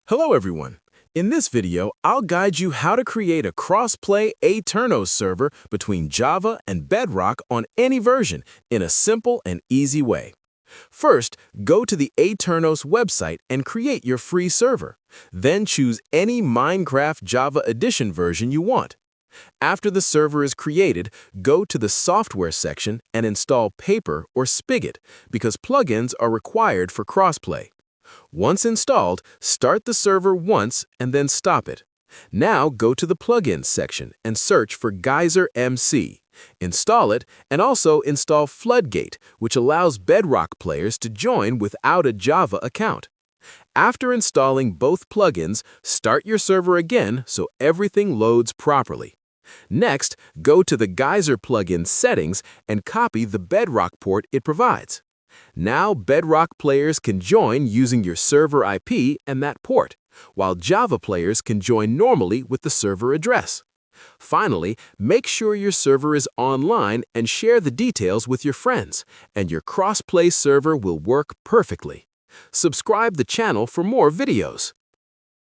Hello everyone. In this video, I'll guide you how to create a Crossplay Aternos server between Java and Bedrock on any version in a simple and easy way. First, go to the Aternos website and create your free server. Then choose any Minecraft Java Edition version you want. After the server is created, go to the software section and install Paper or Spigot because plugins are required for crossplay. Once installed, start the server once and then stop it. Now go to the Plugins section and search for Geyser MC. Install it and also install Floodgate, which allows Bedrock players to join without a Java account. After installing both plugins, start your server again so everything loads properly. Next, go to the Geyser plugin settings and copy the Bedrock port it provides. Now Bedrock players can join using your server IP and that port, while Java players can join normally with the server address. Finally, make sure your server is online and share the details with your friends, and your crossplay server will work perfectly. Subscribe the channel for more videos.